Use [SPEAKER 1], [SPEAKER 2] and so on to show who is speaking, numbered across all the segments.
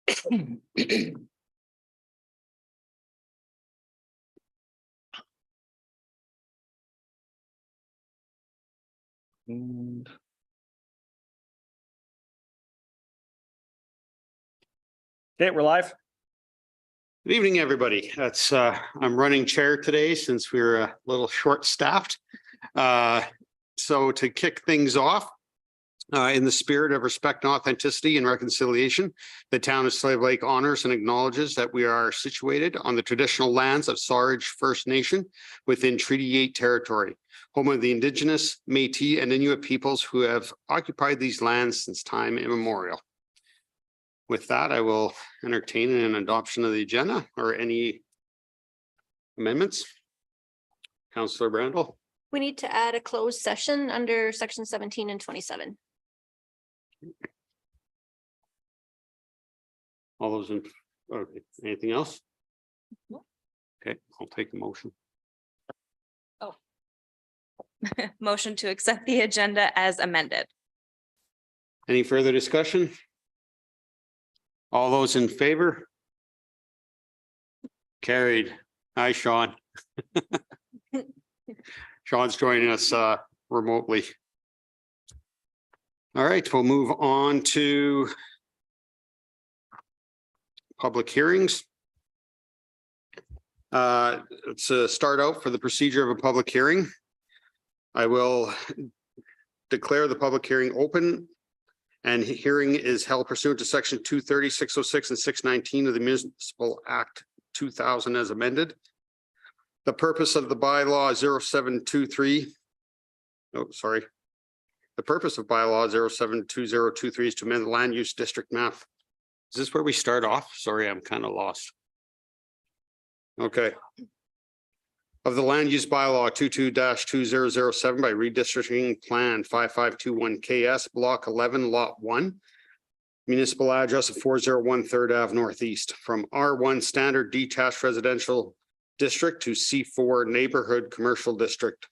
[SPEAKER 1] Okay, we're live.
[SPEAKER 2] Good evening, everybody. I'm running chair today since we're a little short-staffed. So to kick things off, in the spirit of respect, authenticity, and reconciliation, the town of Slave Lake honors and acknowledges that we are situated on the traditional lands of Sarge First Nation within Treaty 8 territory, home of the Indigenous, Métis, and Inuit peoples who have occupied these lands since time immemorial. With that, I will entertain an adoption of the agenda or any amendments. Councillor Brandel.
[SPEAKER 3] We need to add a closed session under section 17 and 27.
[SPEAKER 2] All those in, okay, anything else?
[SPEAKER 3] No.
[SPEAKER 2] Okay, I'll take the motion.
[SPEAKER 4] Motion to accept the agenda as amended.
[SPEAKER 2] Any further discussion? All those in favor? Carried. Hi, Sean. Sean's joining us remotely. All right, we'll move on to public hearings. Let's start out for the procedure of a public hearing. I will declare the public hearing open, and hearing is held pursuant to section 230, 606, and 619 of the Municipal Act 2000 as amended. The purpose of the bylaw 0723. Oh, sorry. The purpose of bylaw 072023 is to amend the land use district map. Is this where we start off? Sorry, I'm kind of lost. Okay. Of the land use bylaw 22-2007 by redistricting plan 5521 KS block 11 lot 1. Municipal address of 401 3rd Ave Northeast from R1 standard detached residential district to C4 neighborhood commercial district.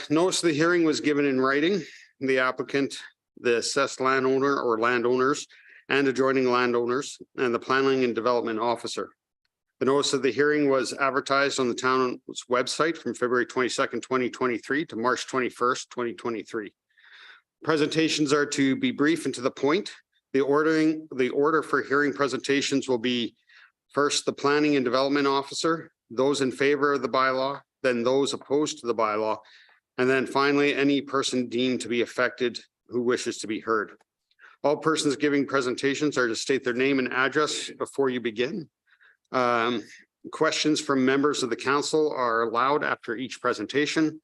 [SPEAKER 2] Notice the hearing was given in writing. The applicant, the assessed landowner or landowners, and adjoining landowners, and the planning and development officer. The notice of the hearing was advertised on the town's website from February 22nd, 2023 to March 21st, 2023. Presentations are to be brief and to the point. The order for hearing presentations will be first the planning and development officer, those in favor of the bylaw, then those opposed to the bylaw, and then finally any person deemed to be affected who wishes to be heard. All persons giving presentations are to state their name and address before you begin. Questions from members of the council are allowed after each presentation,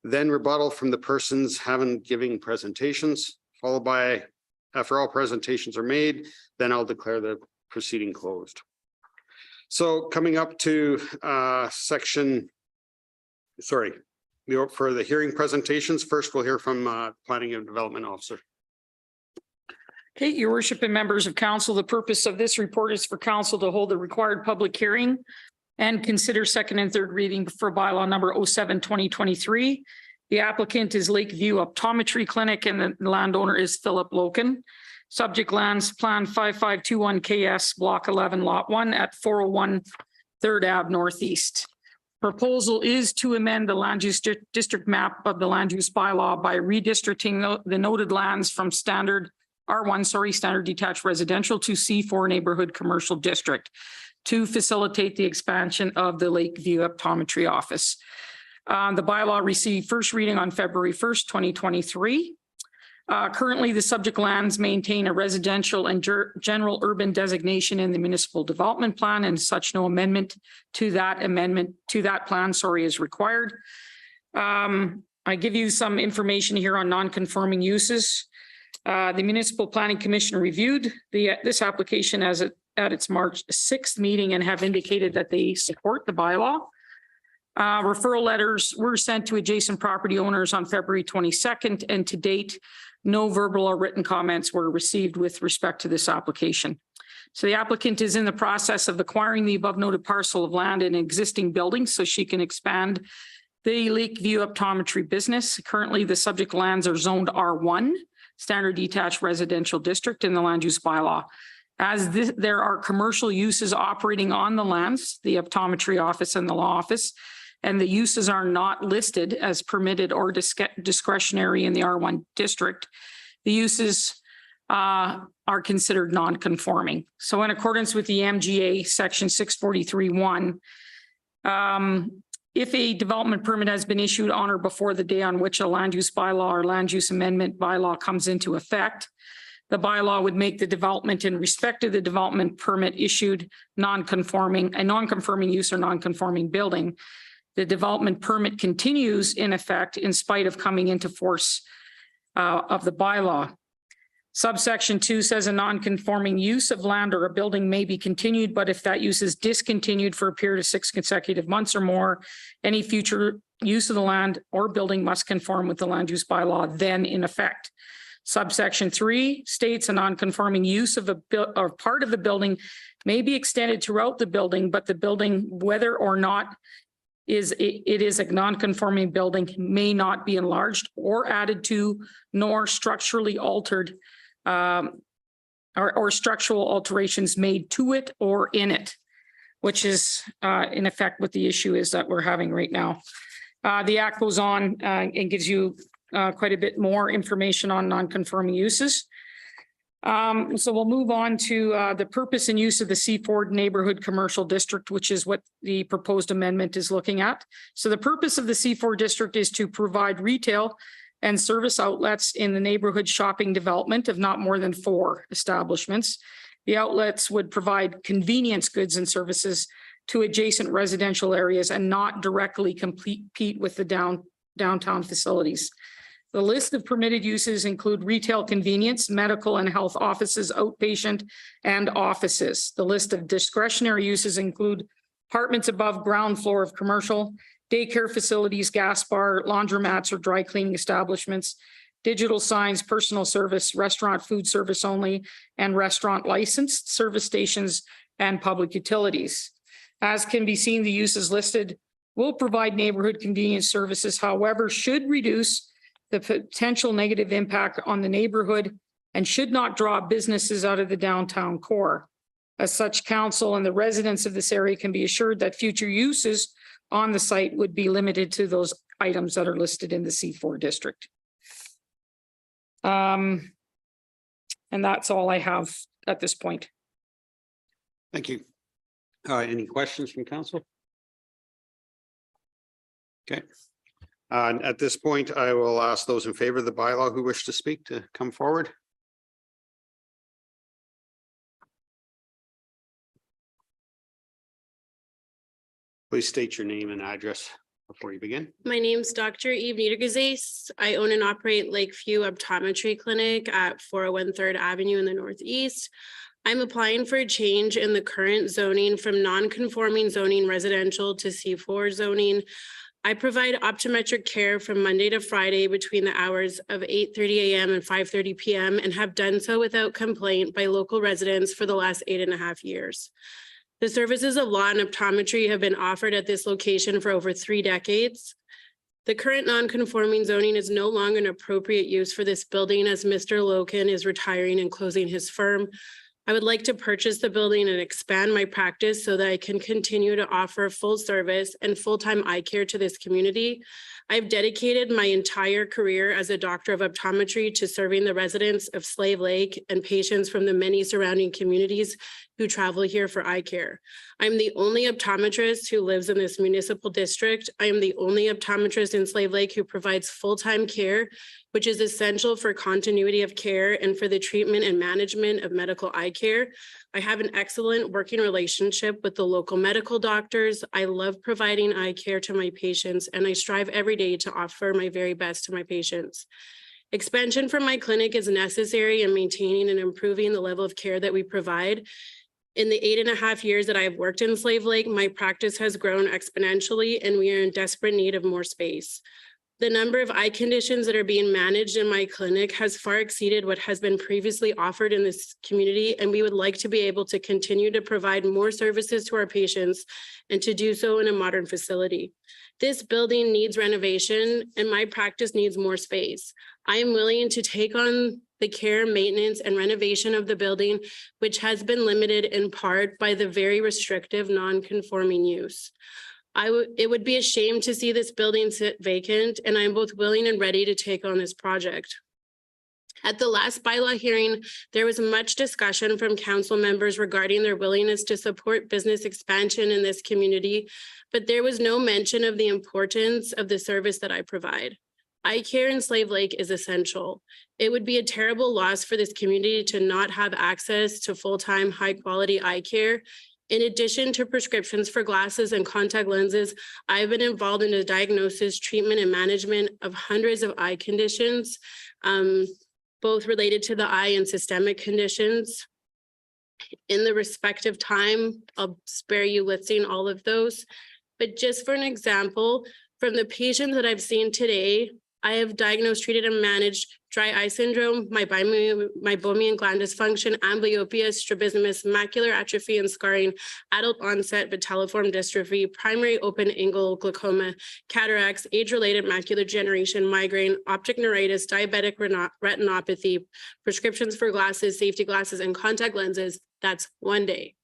[SPEAKER 2] then rebuttal from the persons giving presentations, followed by, after all presentations are made, then I'll declare the proceeding closed. So coming up to for the hearing presentations, first we'll hear from Planning and Development Officer.
[SPEAKER 5] Okay, your worship and members of council, the purpose of this report is for council to hold the required public hearing and consider second and third reading for bylaw number 07-2023. The applicant is Lakeview Optometry Clinic and the landowner is Philip Loken. Subject lands plan 5521 KS block 11 lot 1 at 401 3rd Ave Northeast. Proposal is to amend the land use district map of the land use bylaw by redistricting the noted lands from standard standard detached residential to C4 neighborhood commercial district to facilitate the expansion of the Lakeview Optometry office. The bylaw received first reading on February 1st, 2023. Currently, the subject lands maintain a residential and general urban designation in the municipal development plan, and such no amendment to that plan is required. I give you some information here on non-conforming uses. The Municipal Planning Commission reviewed this application at its March 6th meeting and have indicated that they support the bylaw. Referral letters were sent to adjacent property owners on February 22nd, and to date, no verbal or written comments were received with respect to this application. So the applicant is in the process of acquiring the above noted parcel of land in an existing building so she can expand the Lakeview Optometry business. Currently, the subject lands are zoned R1. standard detached residential district in the land use bylaw. As there are commercial uses operating on the lands, the optometry office and the law office, and the uses are not listed as permitted or discretionary in the R1 district, the uses are considered non-conforming. So in accordance with the MGA section 643(1), if a development permit has been issued on or before the day on which a land use bylaw or land use amendment bylaw comes into effect, the bylaw would make the development in respect to the development permit issued non-conforming, a non-conforming use or non-conforming building. The development permit continues in effect in spite of coming into force of the bylaw. Subsection 2 says a non-conforming use of land or a building may be continued, but if that use is discontinued for a period of 6 consecutive months or more, any future use of the land or building must conform with the land use bylaw then in effect. Subsection 3 states a non-conforming use of or part of the building may be extended throughout the building, but the building, whether or not it is a non-conforming building, may not be enlarged or added to, nor structurally altered, or structural alterations made to it or in it, which is in effect what the issue is that we're having right now. The Act goes on and gives you quite a bit more information on non-conforming uses. So we'll move on to the purpose and use of the Seaford Neighborhood Commercial District, which is what the proposed amendment is looking at. So the purpose of the Seaford District is to provide retail and service outlets in the neighborhood shopping development of not more than 4 establishments. The outlets would provide convenience goods and services to adjacent residential areas and not directly compete with the downtown facilities. The list of permitted uses include retail convenience, medical and health offices, outpatient, and offices. The list of discretionary uses include apartments above ground floor of commercial, daycare facilities, gas bar, laundromats or dry cleaning establishments, digital signs, personal service, restaurant food service only, and restaurant licensed service stations and public utilities. As can be seen, the uses listed will provide neighborhood convenience services, however, should reduce the potential negative impact on the neighborhood and should not draw businesses out of the downtown core. As such, council and the residents of this area can be assured that future uses on the site would be limited to those items that are listed in the C4 district. And that's all I have at this point.
[SPEAKER 2] Thank you. Any questions from council? Okay. At this point, I will ask those in favor of the bylaw who wish to speak to come forward. Please state your name and address before you begin.
[SPEAKER 1] My name's Dr. Eve Niedergesäß. I own and operate Lakeview Optometry Clinic at 401 3rd Avenue in the Northeast. I'm applying for a change in the current zoning from non-conforming zoning residential to C4 zoning. I provide optometric care from Monday to Friday between the hours of 8:30 a.m. and 5:30 p.m. and have done so without complaint by local residents for the last 8.5 years. The services of law and optometry have been offered at this location for over 3 decades. The current non-conforming zoning is no longer an appropriate use for this building as Mr. Loken is retiring and closing his firm. I would like to purchase the building and expand my practice so that I can continue to offer full service and full-time eye care to this community. I've dedicated my entire career as a doctor of optometry to serving the residents of Slave Lake and patients from the many surrounding communities who travel here for eye care. I'm the only optometrist who lives in this municipal district. I am the only optometrist in Slave Lake who provides full-time care, which is essential for continuity of care and for the treatment and management of medical eye care. I have an excellent working relationship with the local medical doctors. I love providing eye care to my patients, and I strive every day to offer my very best to my patients. Expansion from my clinic is necessary in maintaining and improving the level of care that we provide. In the 8.5 years that I have worked in Slave Lake, my practice has grown exponentially, and we are in desperate need of more space. The number of eye conditions that are being managed in my clinic has far exceeded what has been previously offered in this community, and we would like to be able to continue to provide more services to our patients and to do so in a modern facility. This building needs renovation, and my practice needs more space. I am willing to take on the care, maintenance, and renovation of the building, which has been limited in part by the very restrictive non-conforming use. It would be a shame to see this building sit vacant, and I'm both willing and ready to take on this project. At the last bylaw hearing, there was much discussion from council members regarding their willingness to support business expansion in this community, but there was no mention of the importance of the service that I provide. Eye care in Slave Lake is essential. It would be a terrible loss for this community to not have access to full-time, high-quality eye care. In addition to prescriptions for glasses and contact lenses, I've been involved in the diagnosis, treatment, and management of hundreds of eye conditions, both related to the eye and systemic conditions. In the respective time, I'll spare you listing all of those. But just for an example, from the patients that I've seen today, I have diagnosed, treated, and managed dry eye syndrome, meibomian gland dysfunction, amblyopia, strabismus, macular atrophy and scarring, adult onset vitelliform dystrophy, primary open-angle glaucoma, cataracts, age-related macular degeneration, migraine, optic neuritis, diabetic retinopathy, prescriptions for glasses, safety glasses, and contact lenses. That's one day.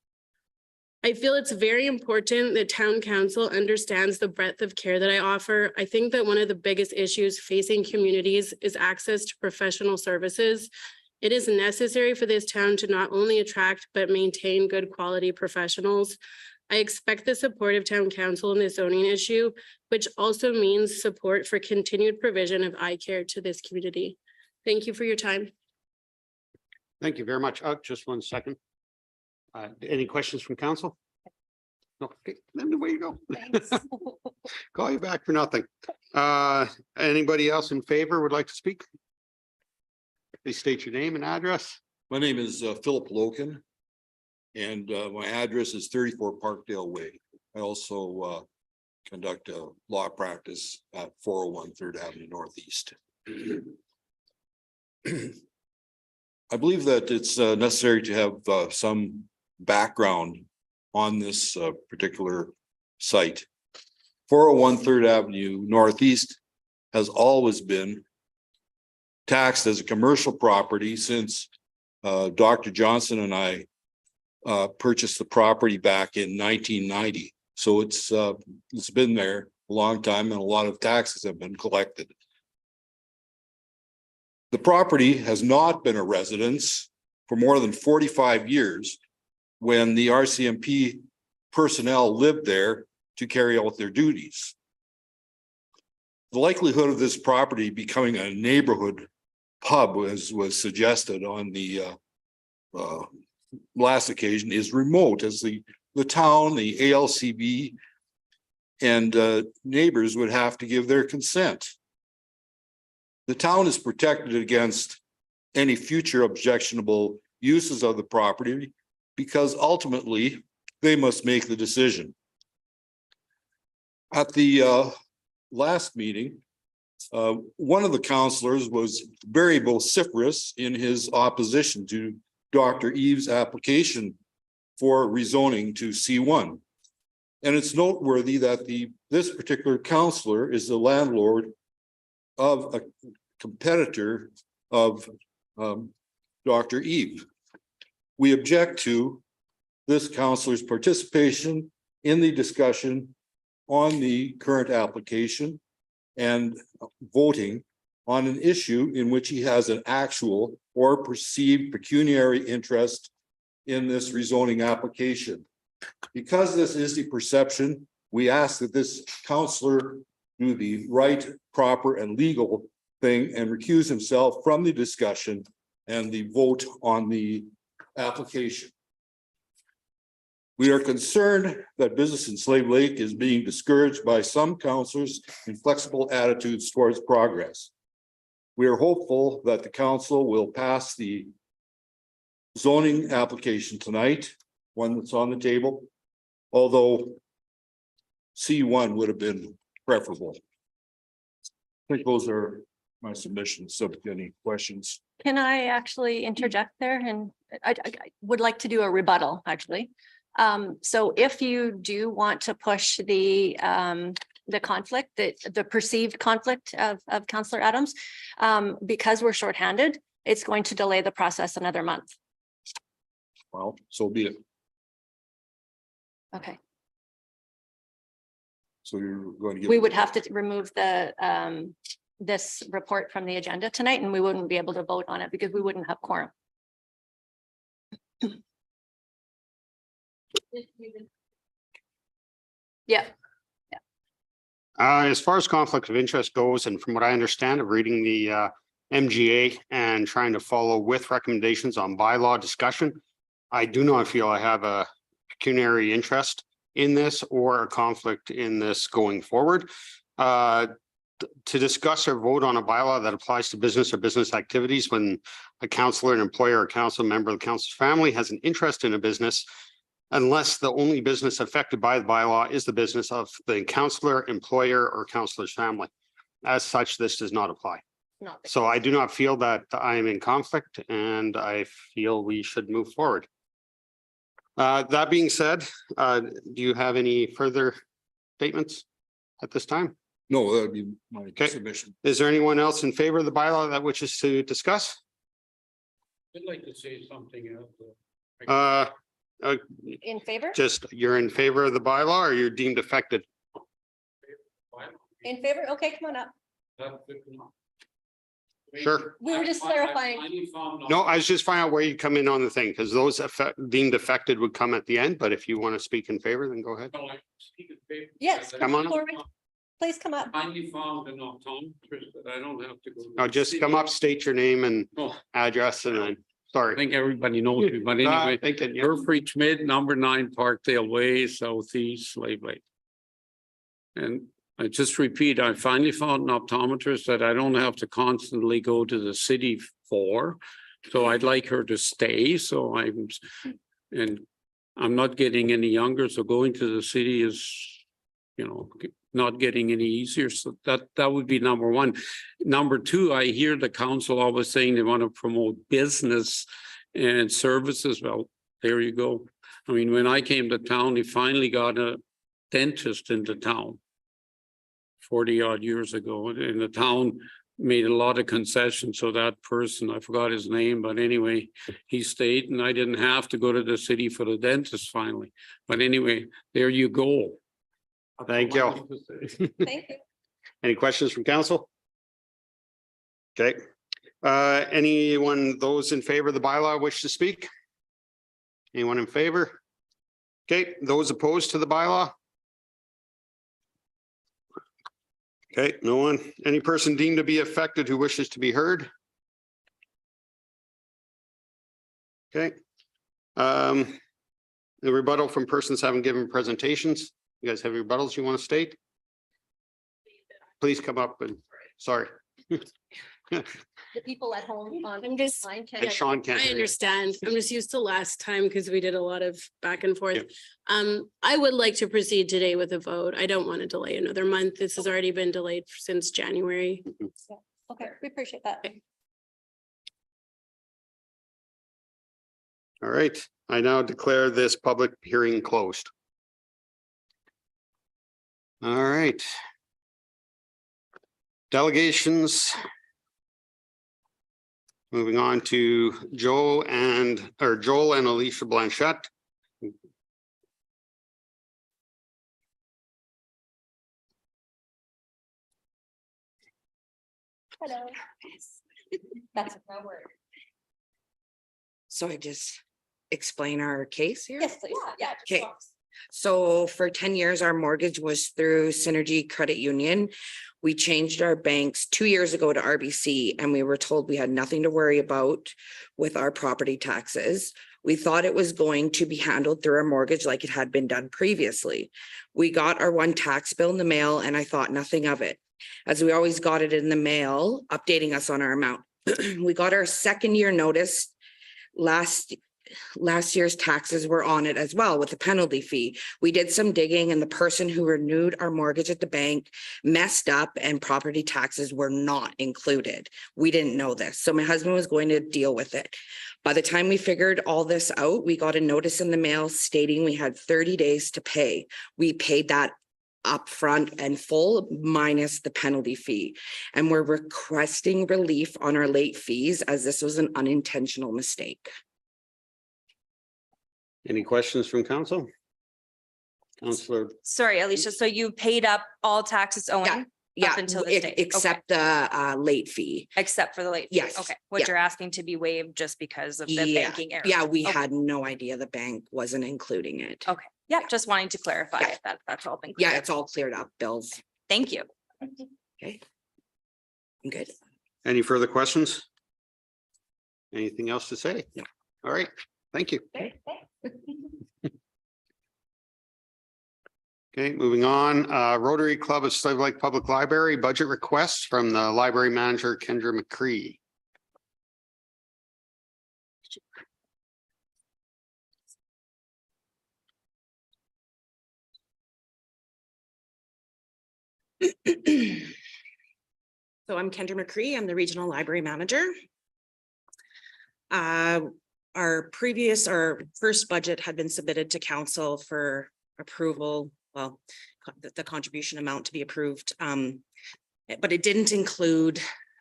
[SPEAKER 1] I feel it's very important that town council understands the breadth of care that I offer. I think that one of the biggest issues facing communities is access to professional services. It is necessary for this town to not only attract, but maintain good quality professionals. I expect the support of town council in this zoning issue, which also means support for continued provision of eye care to this community. Thank you for your time.
[SPEAKER 2] Thank you very much. Just 1 second. Any questions from council? No, okay, then away you go. Call you back for nothing. Anybody else in favor would like to speak? Please state your name and address.
[SPEAKER 6] My name is Philip Loken, and my address is 34 Parkdale Way. I also conduct a law practice at 401 3rd Avenue Northeast. I believe that it's necessary to have some background on this particular site. 401 3rd Avenue Northeast has always been taxed as a commercial property since Dr. Johnson and I purchased the property back in 1990. So it's been there a long time, and a lot of taxes have been collected. The property has not been a residence for more than 45 years when the RCMP personnel lived there to carry out their duties. The likelihood of this property becoming a neighborhood pub, as was suggested on the last occasion, is remote, as the town, the ALCB, and neighbors would have to give their consent. The town is protected against any future objectionable uses of the property because ultimately they must make the decision. At the last meeting, one of the counselors was very vociferous in his opposition to Dr. Eve's application for rezoning to C1. And it's noteworthy that this particular counselor is the landlord of a competitor of Dr. Eve. We object to this counselor's participation in the discussion on the current application and voting on an issue in which he has an actual or perceived pecuniary interest in this rezoning application. Because this is the perception, we ask that this counselor do the right, proper, and legal thing and recuse himself from the discussion and the vote on the application. We are concerned that business in Slave Lake is being discouraged by some councilors' inflexible attitudes towards progress. We are hopeful that the council will pass the zoning application tonight, one that's on the table, although C1 would have been preferable. I think those are my submissions. Subject to any questions.
[SPEAKER 3] Can I actually interject there? And I would like to do a rebuttal, actually. So if you do want to push the conflict, the perceived conflict of Councillor Adams, because we're shorthanded it's going to delay the process another month.
[SPEAKER 6] Well, so be it.
[SPEAKER 3] Okay.
[SPEAKER 6] So you're going to get.
[SPEAKER 3] We would have to remove the this report from the agenda tonight, and we wouldn't be able to vote on it because we wouldn't have quorum. Yeah,
[SPEAKER 2] As far as conflict of interest goes, and from what I understand of reading the MGA and trying to follow with recommendations on bylaw discussion, I do not feel I have a pecuniary interest in this or a conflict in this going forward. To discuss or vote on a bylaw that applies to business or business activities when a counselor, an employer, or council member of the council's family has an interest in a business, unless the only business affected by the bylaw is the business of the counselor, employer, or counselor's family. As such, this does not apply.
[SPEAKER 3] not the-
[SPEAKER 2] So I do not feel that I am in conflict, and I feel we should move forward. That being said, do you have any further statements at this time?
[SPEAKER 6] No, that'd be my
[SPEAKER 2] Okay.
[SPEAKER 6] submission.
[SPEAKER 2] Is there anyone else in favor of the bylaw that wishes to discuss?
[SPEAKER 7] I'd like to say something else.
[SPEAKER 3] In favor?
[SPEAKER 2] Just you're in favor of the bylaw or you're deemed affected?
[SPEAKER 3] In favor? Okay, come on up.
[SPEAKER 2] Sure.
[SPEAKER 3] We were just clarifying.
[SPEAKER 2] No, I was just finding out where you come in on the thing, because those deemed affected would come at the end, but if you want to speak in favor, then go ahead.
[SPEAKER 3] Yes,
[SPEAKER 2] Come on up.
[SPEAKER 3] Corey, please come up.
[SPEAKER 7] Finally found an optometrist that I don't have to go. to
[SPEAKER 2] Now
[SPEAKER 7] the
[SPEAKER 2] just
[SPEAKER 7] city.
[SPEAKER 2] come up, state your name and
[SPEAKER 7] Oh,
[SPEAKER 2] address and then,
[SPEAKER 7] I
[SPEAKER 2] sorry.
[SPEAKER 7] think everybody knows me, but anyway,
[SPEAKER 2] Thinking, yeah.
[SPEAKER 7] Herfrey Schmidt, number 9 Parkdale Way, Southeast Slave Lake. And I just repeat, I finally found an optometrist that I don't have to constantly go to the city for. So I'd like her to stay, so and I'm not getting any younger, so going to the city is, not getting any easier. So that would be number one. Number two, I hear the council always saying they want to promote business and services. Well, there you go. I mean, when I came to town, they finally got a dentist into town 40 odd years ago, and the town made a lot of concessions. So that person, I forgot his name, but anyway, he stayed and I didn't have to go to the city for the dentist finally. But anyway, there you go.
[SPEAKER 2] Thank you.
[SPEAKER 3] Thank you.
[SPEAKER 2] Any questions from council? Okay. Anyone, those in favor of the bylaw wish to speak? Anyone in favor? Okay, those opposed to the bylaw? Okay, no one. Any person deemed to be affected who wishes to be heard? Okay. The rebuttal from persons having given presentations. You guys have rebuttals you want to state? Please come up and, sorry.
[SPEAKER 3] The people at home on.
[SPEAKER 1] I'm just-
[SPEAKER 3] line can-
[SPEAKER 2] And Sean can't
[SPEAKER 1] I
[SPEAKER 2] hear you.
[SPEAKER 1] understand. I'm just used to last time because we did a lot of back and forth.
[SPEAKER 2] Yeah.
[SPEAKER 1] I would like to proceed today with a vote. I don't want to delay another month. This has already been delayed since January.
[SPEAKER 3] Okay, we appreciate that.
[SPEAKER 2] All right, I now declare this public hearing closed. All right. Delegations. Moving on to Joel and Alicia Blanchette.
[SPEAKER 3] Hello. That's my word.
[SPEAKER 8] So I just explain our case here?
[SPEAKER 3] Yes, please. Yeah.
[SPEAKER 8] Okay. So for 10 years, our mortgage was through Synergy Credit Union. We changed our banks 2 years ago to RBC and we were told we had nothing to worry about with our property taxes. We thought it was going to be handled through our mortgage like it had been done previously. We got our one tax bill in the mail and I thought nothing of it, as we always got it in the mail, updating us on our amount. We got our second year notice last year's taxes were on it as well with the penalty fee. We did some digging and the person who renewed our mortgage at the bank messed up and property taxes were not included. We didn't know this. So my husband was going to deal with it. By the time we figured all this out, we got a notice in the mail stating we had 30 days to pay. We paid that upfront and full minus the penalty fee. And we're requesting relief on our late fees as this was an unintentional mistake.
[SPEAKER 2] Any questions from council? Counselor,
[SPEAKER 4] Sorry, Alicia, so you paid up all taxes owing
[SPEAKER 8] Yeah,
[SPEAKER 4] until this date, okay.
[SPEAKER 8] except the late fee.
[SPEAKER 4] except for the late? fee?
[SPEAKER 8] Yes,
[SPEAKER 4] Okay,
[SPEAKER 8] yeah.
[SPEAKER 4] what you're asking to be waived just because of the
[SPEAKER 8] Yeah,
[SPEAKER 4] banking error?
[SPEAKER 8] yeah, we
[SPEAKER 4] Okay.
[SPEAKER 8] had no idea the bank wasn't including it.
[SPEAKER 4] Okay, yeah, just wanting to clarify
[SPEAKER 8] Yeah.
[SPEAKER 4] that that's all been.
[SPEAKER 8] Yeah,
[SPEAKER 4] cleared.
[SPEAKER 8] it's all cleared up, bills.
[SPEAKER 4] Thank you.
[SPEAKER 8] Okay. I'm good.
[SPEAKER 2] any further questions? Anything else to say?
[SPEAKER 8] No.
[SPEAKER 2] All right, thank you. Okay, moving on, Rotary Club of Slave Lake Public Library budget requests from the library manager Kendra McCree.
[SPEAKER 8] So I'm Kendra McCree. I'm the regional library manager. Our first budget had been submitted to council for approval. Well, the contribution amount to be approved. But it didn't include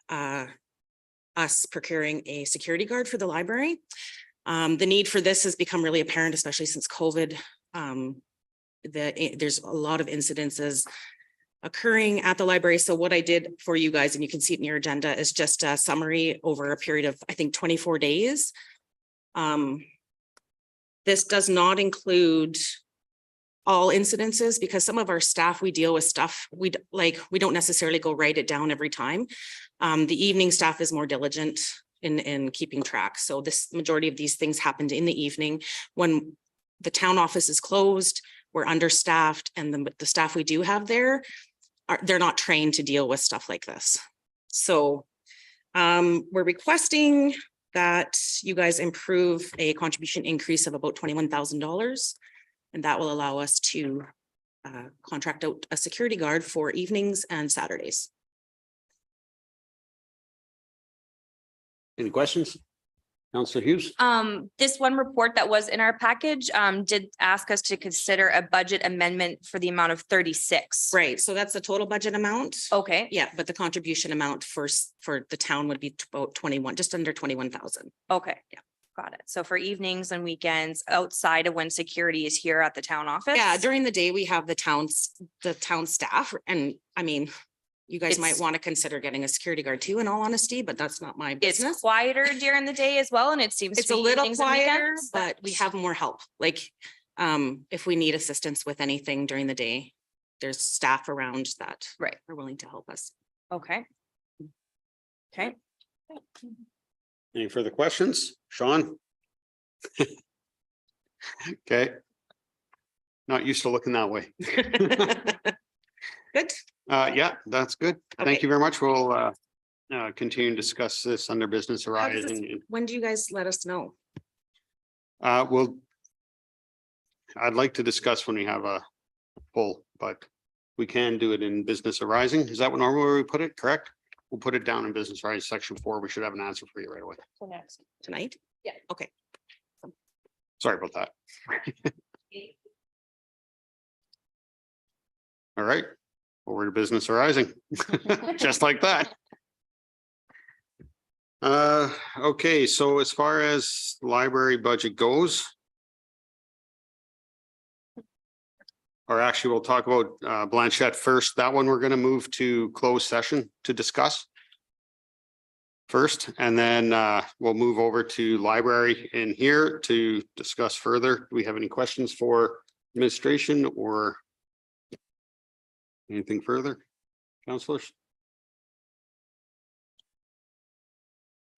[SPEAKER 8] us procuring a security guard for the library. The need for this has become really apparent, especially since COVID. There's a lot of incidences occurring at the library. So what I did for you guys, and you can see it in your agenda, is just a summary over a period of, I think, 24 days. This does not include all incidences because some of our staff, we deal with stuff, we don't necessarily go write it down every time. The evening staff is more diligent in keeping track. So this majority of these things happened in the evening when the town office is closed, we're understaffed, and the staff we do have there they're not trained to deal with stuff like this. So we're requesting that you guys improve a contribution increase of about $21,000. And that will allow us to contract out a security guard for evenings and Saturdays.
[SPEAKER 2] Any questions? Counselor Hughes?
[SPEAKER 4] This one report that was in our package, did ask us to consider a budget amendment for the amount of 36.
[SPEAKER 8] Right, so that's the total budget amount.
[SPEAKER 4] Okay,
[SPEAKER 8] Yeah, but the contribution amount for the town would be about 21, just under 21,000.
[SPEAKER 4] okay.
[SPEAKER 8] Yeah.
[SPEAKER 4] Got it. So for evenings and weekends outside of when security is here at the town office?
[SPEAKER 8] Yeah, during the day, we have the town staff, and I mean, you guys might
[SPEAKER 4] It's-
[SPEAKER 8] want to consider getting a security guard too, in all honesty, but that's not my
[SPEAKER 4] It's
[SPEAKER 8] business.
[SPEAKER 4] quieter during the day as well, and it seems.
[SPEAKER 8] It's
[SPEAKER 4] to
[SPEAKER 8] a
[SPEAKER 4] be
[SPEAKER 8] little
[SPEAKER 4] evenings and
[SPEAKER 8] quieter,
[SPEAKER 4] weekends,
[SPEAKER 8] but we have more help. Like, if we need assistance with anything during the day, there's staff around that
[SPEAKER 4] Right.
[SPEAKER 8] are willing to help us.
[SPEAKER 4] Okay. Okay.
[SPEAKER 2] Any further questions? Sean? Okay. Not used to looking that way.
[SPEAKER 8] Good.
[SPEAKER 2] Yeah, that's good. Thank
[SPEAKER 8] Okay.
[SPEAKER 2] you very much. We'll continue to discuss this under business
[SPEAKER 8] How does this-
[SPEAKER 2] arising.
[SPEAKER 8] When do you guys let us know?
[SPEAKER 2] I'd like to discuss when we have a full, but we can do it in business arising. Is that what normally we put it, correct? We'll put it down in business arising, section 4. We should have an answer for you right away.
[SPEAKER 3] So next.
[SPEAKER 8] Tonight?
[SPEAKER 3] Yeah.
[SPEAKER 8] Okay.
[SPEAKER 2] Sorry about that. All right, over to business arising, just like that. Okay, so as far as library budget goes. Or actually, we'll talk about Blanchette first. That one we're going to move to closed session to discuss. First, and then we'll move over to library in here to discuss further. Do we have any questions for administration or anything further? Councilors?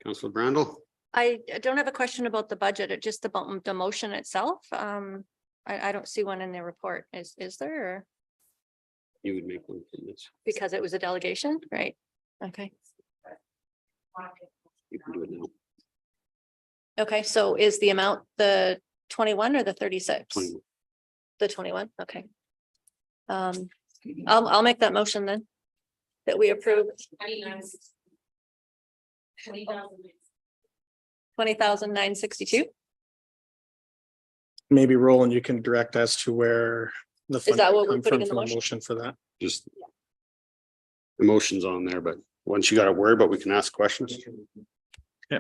[SPEAKER 2] Councilor Brandel?
[SPEAKER 3] I don't have a question about the budget, it's just about the motion itself. I don't see one in the report. Is there? Or
[SPEAKER 2] You would make one from this.
[SPEAKER 3] because it was a delegation, right? Okay.
[SPEAKER 2] You can do it now.
[SPEAKER 3] Okay, so is the amount the 21 or the 36?
[SPEAKER 2] 21.
[SPEAKER 3] The 21, okay. I'll make that motion then. That we approve 20,962.
[SPEAKER 9] Maybe Roland, you can direct as to where The
[SPEAKER 3] Is that
[SPEAKER 9] funding
[SPEAKER 3] what we're
[SPEAKER 9] come
[SPEAKER 3] putting
[SPEAKER 9] from
[SPEAKER 3] in the
[SPEAKER 9] for
[SPEAKER 3] motion?
[SPEAKER 9] Motion for that.
[SPEAKER 2] Just emotions on there, but once you got a word, but we can ask questions.
[SPEAKER 9] Yeah.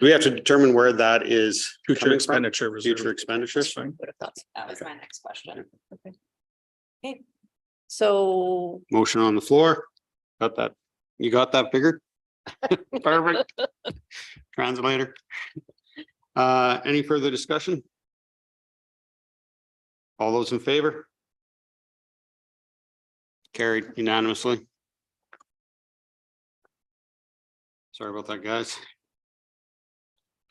[SPEAKER 2] We have to determine where that is.
[SPEAKER 9] Future
[SPEAKER 2] coming from?
[SPEAKER 9] expenditure. reserve.
[SPEAKER 2] Future expenditures.
[SPEAKER 9] Fine.
[SPEAKER 4] That was my next question.
[SPEAKER 3] So
[SPEAKER 2] Motion on the floor. Got that? You got that figured? Perfect. Translator. Any further discussion? All those in favor? Carried unanimously. Sorry about that, guys.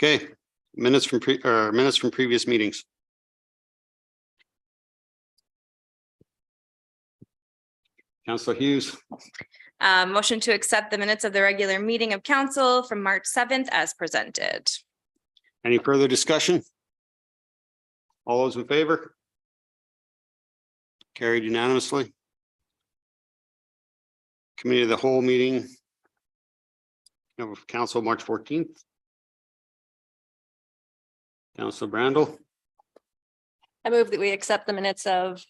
[SPEAKER 2] Okay, minutes from previous meetings. Councillor Hughes,
[SPEAKER 4] Motion to accept the minutes of the regular meeting of council from March 7th as presented.
[SPEAKER 2] any further discussion? All those in favor? Carried unanimously. Committee of the whole meeting of council, March 14th. Councillor Brandel,
[SPEAKER 3] I move that we accept the minutes of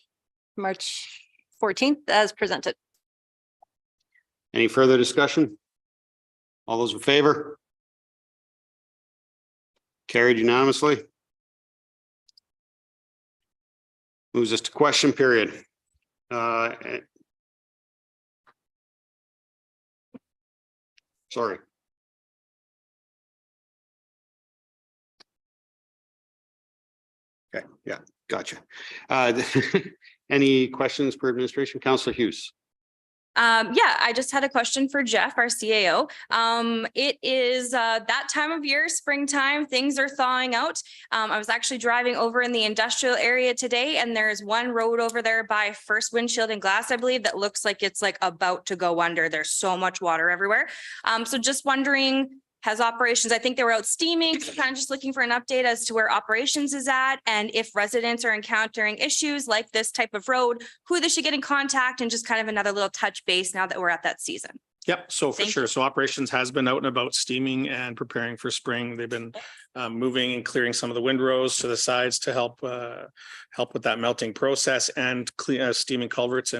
[SPEAKER 3] March 14th as presented.
[SPEAKER 2] any further discussion? All those in favor? Carried unanimously. Moves us to question period. Sorry. Okay, yeah, gotcha. Any questions for administration? Councillor Hughes?
[SPEAKER 4] Yeah, I just had a question for Jeff, our CAO. It is that time of year, springtime, things are thawing out. I was actually driving over in the industrial area today and there's one road over there by First Windshield and Glass, I believe, that looks like it's like about to go under. There's so much water everywhere. So just wondering, has operations, I think they were out steaming, so kind of just looking for an update as to where operations is at and if residents are encountering issues like this type of road, who they should get in contact and just kind of another little touch base now that we're at that season.
[SPEAKER 9] Yep, so for
[SPEAKER 4] Thank
[SPEAKER 9] sure.
[SPEAKER 4] you.
[SPEAKER 9] So operations has been out and about steaming and preparing for spring. They've been moving and clearing some of the windrows to the sides to help with that melting process and steaming culverts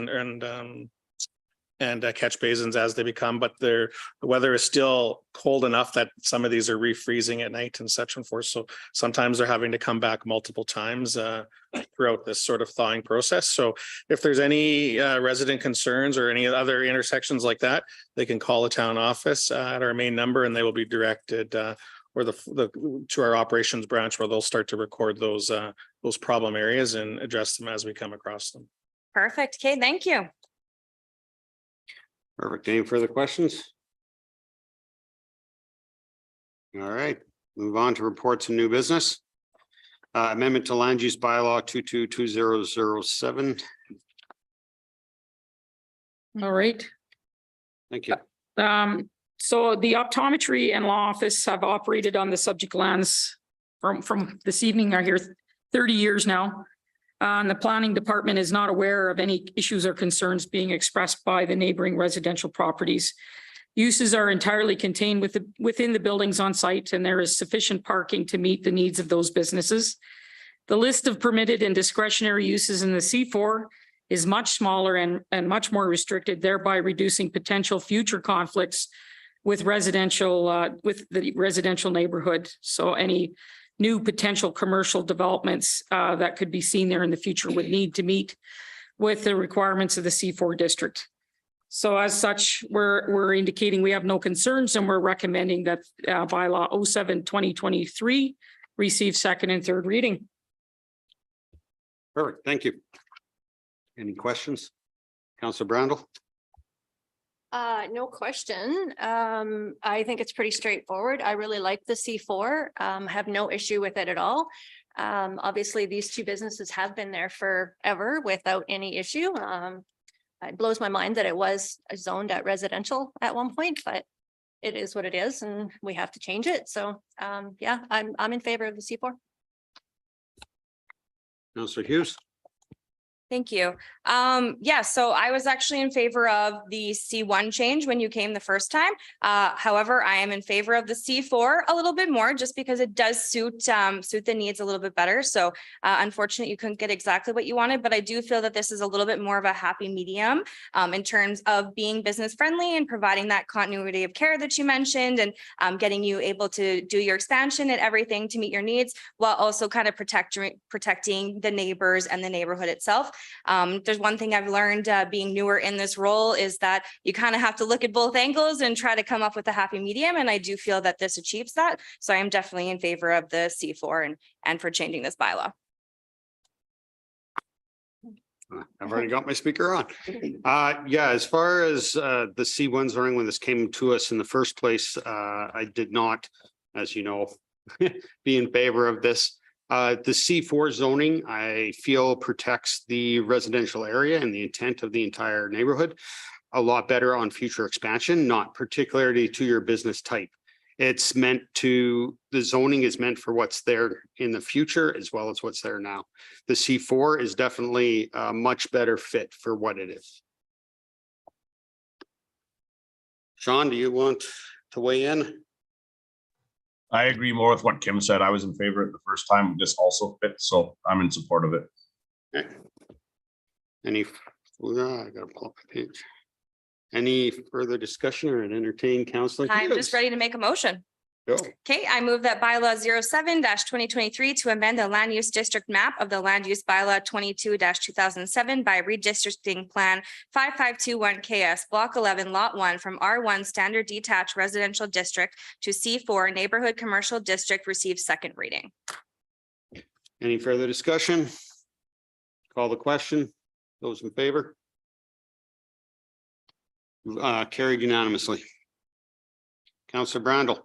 [SPEAKER 9] and catch basins as they become, but the weather is still cold enough that some of these are refreezing at night and such and forth. So sometimes they're having to come back multiple times throughout this sort of thawing process. So if there's any resident concerns or any other intersections like that, they can call the town office at our main number and they will be directed to our operations branch where they'll start to record those problem areas and address them as we come across them.
[SPEAKER 4] Perfect. Okay, thank you.
[SPEAKER 2] Perfect. Any further questions? All right, move on to reports and new business. Amendment to land use bylaw 222007.
[SPEAKER 5] All right.
[SPEAKER 2] Thank you.
[SPEAKER 5] So the optometry and law office have operated on the subject lands from this evening. I hear 30 years now. And the planning department is not aware of any issues or concerns being expressed by the neighboring residential properties. Uses are entirely contained within the buildings on site, and there is sufficient parking to meet the needs of those businesses. The list of permitted and discretionary uses in the C4 is much smaller and much more restricted, thereby reducing potential future conflicts with the residential neighborhood. So any new potential commercial developments that could be seen there in the future would need to meet with the requirements of the C4 district. So as such, we're indicating we have no concerns and we're recommending that bylaw 07/2023 receive second and third reading.
[SPEAKER 2] Perfect. Thank you. Any questions? Councillor Brandel?
[SPEAKER 3] No question. I think it's pretty straightforward. I really like the C4. Have no issue with it at all. Obviously, these two businesses have been there forever without any issue. It blows my mind that it was zoned at residential at one point, but it is what it is and we have to change it. So yeah, I'm in favor of the C4.
[SPEAKER 2] Councillor Hughes?
[SPEAKER 4] Thank you. Yeah, so I was actually in favor of the C1 change when you came the first time. However, I am in favor of the C4 a little bit more just because it does suit the needs a little bit better. So unfortunately, you couldn't get exactly what you wanted, but I do feel that this is a little bit more of a happy medium in terms of being business friendly and providing that continuity of care that you mentioned and getting you able to do your expansion and everything to meet your needs while also kind of protecting the neighbors and the neighborhood itself. There's one thing I've learned being newer in this role is that you kind of have to look at both angles and try to come up with a happy medium. And I do feel that this achieves that. So I am definitely in favor of the C4 and for changing this bylaw.
[SPEAKER 2] I've already got my speaker on. Yeah, as far as the C1 zoning, when this came to us in the first place, I did not, as you know, be in favor of this. The C4 zoning, I feel protects the residential area and the intent of the entire neighborhood a lot better on future expansion, not particularly to your business type. It's meant to, the zoning is meant for what's there in the future as well as what's there now. The C4 is definitely a much better fit for what it is. Sean, do you want to weigh in?
[SPEAKER 10] I agree more with what Kim said. I was in favor of it the first time. This also fits, so I'm in support of it.
[SPEAKER 2] Okay. I gotta pull up the page. Any further discussion or an entertained counseling?
[SPEAKER 4] I'm just ready to make a motion.
[SPEAKER 2] Go.
[SPEAKER 4] Okay, I move that bylaw 07-2023 to amend the land use district map of the land use bylaw 22-2007 by redistricting plan 5521 KS block 11 lot 1 from R1 standard detached residential district to C4 neighborhood commercial district receive second reading.
[SPEAKER 2] Any further discussion? Call the question. Those in favor? Carried unanimously. Councillor Brandel.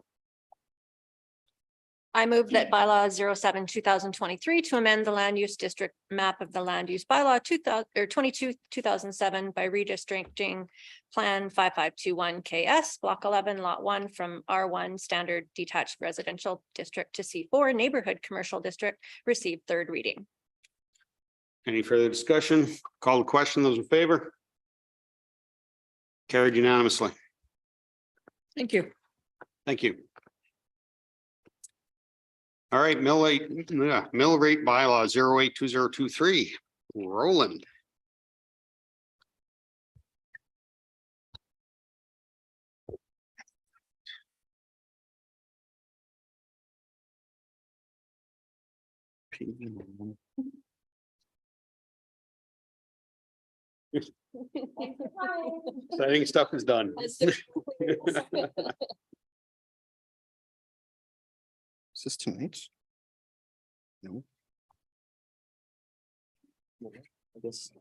[SPEAKER 3] I move that bylaw 07-2023 to amend the land use district map of the land use bylaw 22-2007 by redistricting plan 5521 KS block 11 lot 1 from R1 standard detached residential district to C4 neighborhood commercial district receive third reading.
[SPEAKER 2] Any further discussion? Call the question. Those in favor? Carried unanimously.
[SPEAKER 5] Thank you.
[SPEAKER 2] Thank you. All right, mill rate bylaw 082023, Roland. Exciting stuff is done.
[SPEAKER 11] Is this tonight? No. I guess.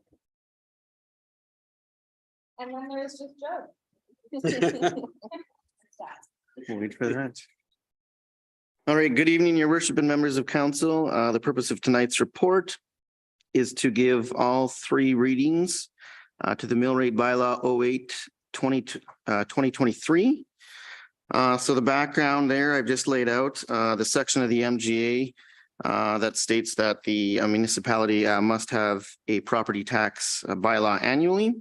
[SPEAKER 4] And then there's just Joe.
[SPEAKER 11] We'll wait for that. All right, good evening, your worship and members of council. The purpose of tonight's report is to give all three readings to the mill rate bylaw 08-2023. So the background there I've just laid out, the section of the MGA that states that the municipality must have a property tax bylaw annually.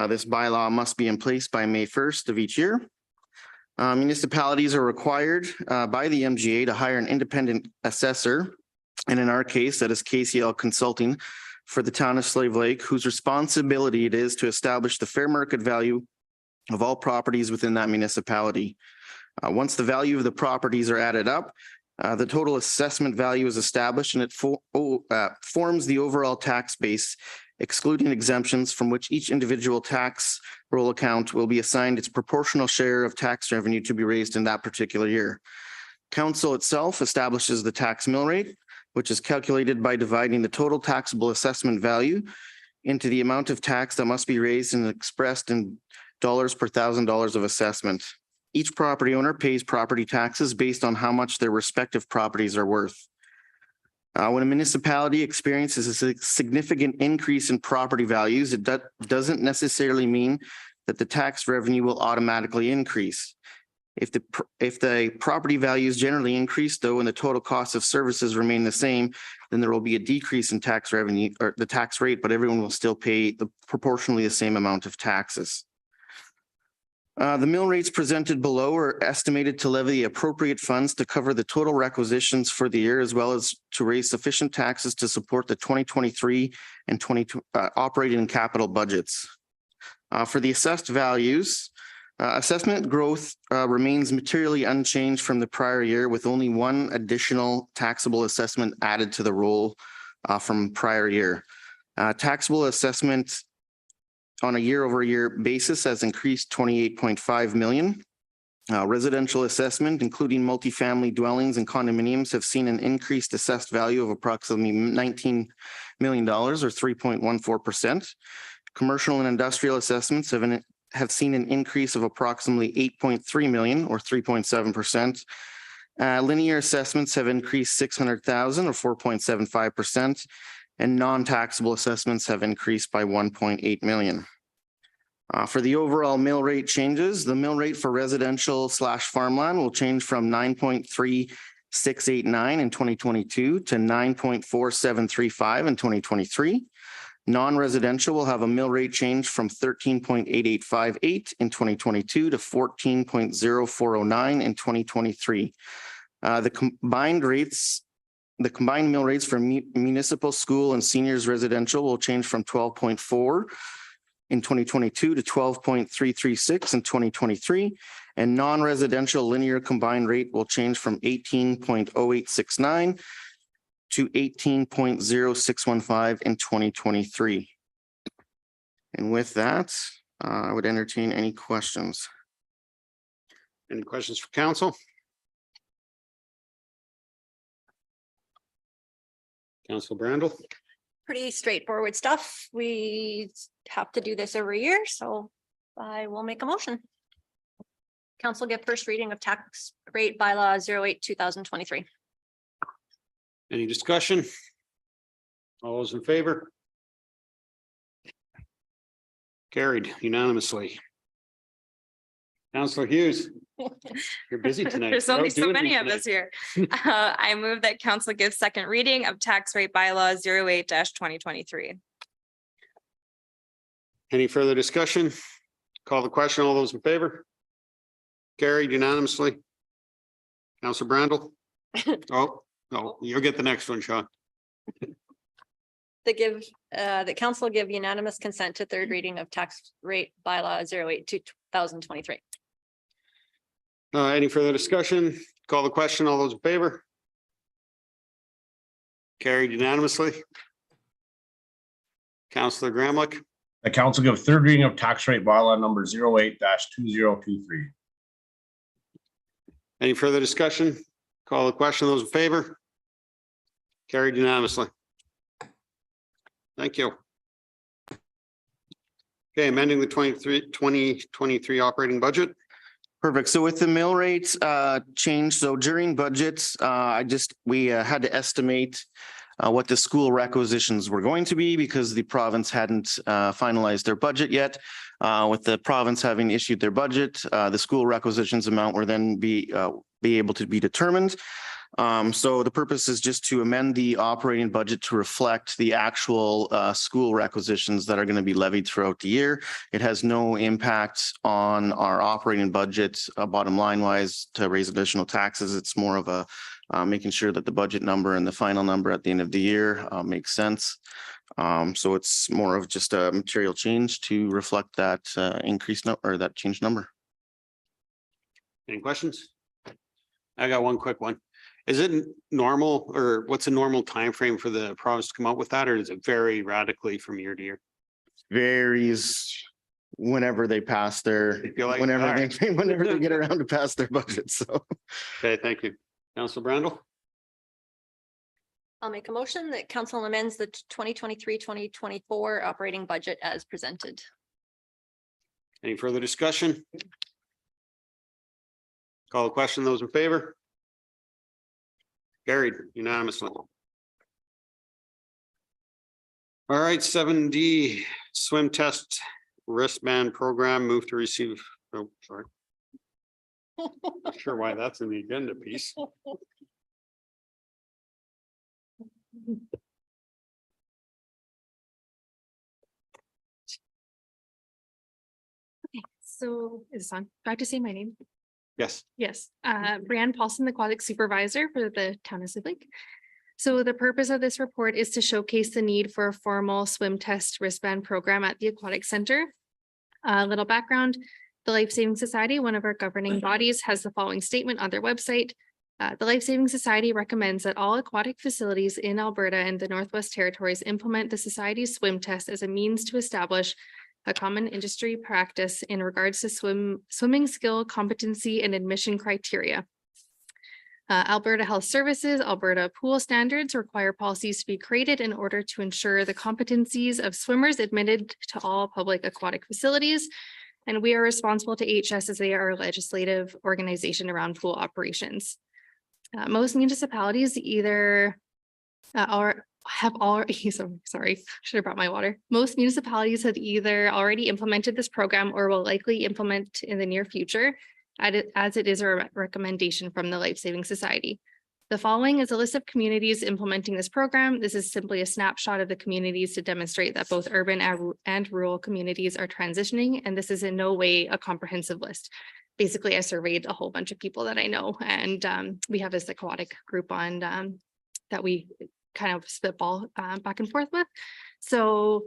[SPEAKER 11] This bylaw must be in place by May 1st of each year. Municipalities are required by the MGA to hire an independent assessor. And in our case, that is KCL Consulting for the town of Slave Lake, whose responsibility it is to establish the fair market value of all properties within that municipality. Once the value of the properties are added up, the total assessment value is established and it forms the overall tax base, excluding exemptions from which each individual tax roll account will be assigned its proportional share of tax revenue to be raised in that particular year. Council itself establishes the tax mill rate, which is calculated by dividing the total taxable assessment value into the amount of tax that must be raised and expressed in dollars per $1,000 of assessment. Each property owner pays property taxes based on how much their respective properties are worth. When a municipality experiences a significant increase in property values, it doesn't necessarily mean that the tax revenue will automatically increase. If the property values generally increase though, and the total cost of services remain the same, then there will be a decrease in tax revenue or the tax rate, but everyone will still pay the proportionally the same amount of taxes. The mill rates presented below are estimated to levy the appropriate funds to cover the total requisitions for the year, as well as to raise sufficient taxes to support the 2023 and operating and capital budgets. For the assessed values, assessment growth remains materially unchanged from the prior year, with only one additional taxable assessment added to the roll from prior year. Taxable assessment on a year-over-year basis has increased 28.5 million. Residential assessment, including multifamily dwellings and condominiums, have seen an increased assessed value of approximately $19 million or 3.14%. Commercial and industrial assessments have seen an increase of approximately 8.3 million or 3.7%. Linear assessments have increased 600,000 or 4.75%, and non-taxable assessments have increased by 1.8 million. For the overall mill rate changes, the mill rate for residential / farmland will change from 9.3689 in 2022 to 9.4735 in 2023. Non-residential will have a mill rate change from 13.8858 in 2022 to 14.0409 in 2023. The combined mill rates for municipal, school, and seniors residential will change from 12.4 in 2022 to 12.336 in 2023, and non-residential linear combined rate will change from 18.0869 to 18.0615 in 2023. And with that, I would entertain any questions.
[SPEAKER 2] Any questions for council? Council Brandel?
[SPEAKER 3] Pretty straightforward stuff. We have to do this every year, so I will make a motion. Council give first reading of tax rate bylaw 08/2023.
[SPEAKER 2] Any discussion? All those in favor? Carried unanimously. Councillor Hughes, you're busy tonight.
[SPEAKER 4] There's
[SPEAKER 2] You're
[SPEAKER 4] only
[SPEAKER 2] out
[SPEAKER 4] so
[SPEAKER 2] doing
[SPEAKER 4] many
[SPEAKER 2] these
[SPEAKER 4] of us
[SPEAKER 2] tonight.
[SPEAKER 4] here. I move that council give second reading of tax rate bylaw 08/2023.
[SPEAKER 2] Any further discussion? Call the question. All those in favor? Carried unanimously. Councillor Brandel? Oh, no, you'll get the next one, Sean.
[SPEAKER 3] The council give unanimous consent to third reading of tax rate bylaw 08/2023.
[SPEAKER 2] Any further discussion? Call the question. All those in favor? Carried unanimously. Councillor Gramlich?
[SPEAKER 10] The council give third reading of tax rate bylaw number 08-2023.
[SPEAKER 2] Any further discussion? Call the question. Those in favor? Carried unanimously. Thank you. Okay, amending the 2023 operating budget.
[SPEAKER 11] Perfect. So with the mill rates change, so during budgets, we had to estimate what the school requisitions were going to be because the province hadn't finalized their budget yet. With the province having issued their budget, the school requisitions amount will then be able to be determined. So the purpose is just to amend the operating budget to reflect the actual school requisitions that are going to be levied throughout the year. It has no impact on our operating budget, bottom line wise, to raise additional taxes. It's more of a making sure that the budget number and the final number at the end of the year makes sense. So it's more of just a material change to reflect that increased or that change number.
[SPEAKER 2] Any questions? I got one quick one. Is it normal, or what's a normal time frame for the province to come out with that, or does it vary radically from year to year?
[SPEAKER 11] Varies whenever they pass their, whenever they get around to pass their budget. So.
[SPEAKER 2] Okay, thank you. Councillor Brandel?
[SPEAKER 3] I'll make a motion that council amends the 2023-2024 operating budget as presented.
[SPEAKER 2] Any further discussion? Call the question. Those in favor? Carried unanimously. All right, 7D swim test wristband program, move to receive. Oh, sorry. Not sure why that's in the agenda piece.
[SPEAKER 12] So is this on? Do I have to say my name?
[SPEAKER 2] Yes.
[SPEAKER 12] Yes, Brianne Paulson, the aquatic supervisor for the town of Slave Lake. So the purpose of this report is to showcase the need for a formal swim test wristband program at the Aquatic Center. A little background, the Life Saving Society, one of our governing bodies, has the following statement on their website. The Life Saving Society recommends that all aquatic facilities in Alberta and the Northwest Territories implement the society's swim test as a means to establish a common industry practice in regards to swimming skill, competency, and admission criteria. Alberta Health Services, Alberta Pool Standards require policies to be created in order to ensure the competencies of swimmers admitted to all public aquatic facilities. And we are responsible to HS as they are a legislative organization around pool operations. Most municipalities either have already, sorry, should have brought my water. Most municipalities have either already implemented this program or will likely implement in the near future, as it is a recommendation from the Life Saving Society. The following is a list of communities implementing this program. This is simply a snapshot of the communities to demonstrate that both urban and rural communities are transitioning, and this is in no way a comprehensive list. Basically, I surveyed a whole bunch of people that I know, and we have this aquatic group on that we kind of spitball back and forth with. So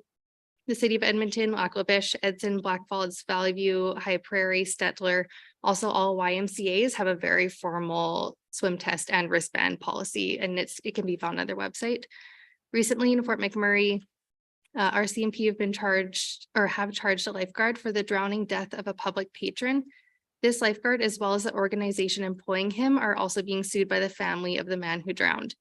[SPEAKER 12] the city of Edmonton, Lac La Biche, Edson, Black Falls, Valley View, High Prairie, Stettler, also all YMCAs have a very formal swim test and wristband policy, and it can be found on their website. Recently in Fort McMurray, RCMP have charged a lifeguard for the drowning death of a public patron. This lifeguard, as well as the organization employing him, are also being sued by the family of the man who drowned.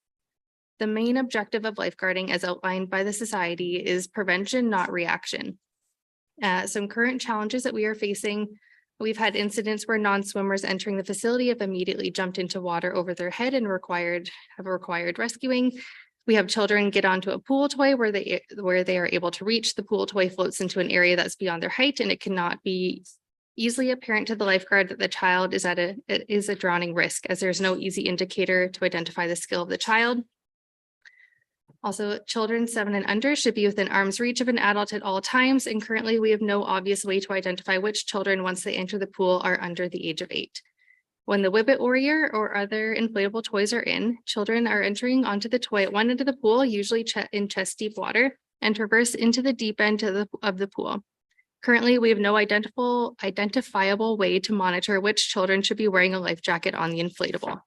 [SPEAKER 12] The main objective of lifeguarding, as outlined by the society, is prevention, not reaction. Some current challenges that we are facing: we've had incidents where non-swimmers entering the facility have immediately jumped into water over their head and have required rescuing. We have children get onto a pool toy where they are able to reach. The pool toy floats into an area that's beyond their height, and it cannot be easily apparent to the lifeguard that the child is at a drowning risk, as there's no easy indicator to identify the skill of the child. Also, children 7 and under should be within arm's reach of an adult at all times, and currently we have no obvious way to identify which children, once they enter the pool, are under the age of 8. When the Whippet Warrior or other inflatable toys are in, children are entering onto the toy at one end of the pool, usually in chest deep water, and traverse into the deep end of the pool. Currently, we have no identifiable way to monitor which children should be wearing a life jacket on the inflatable.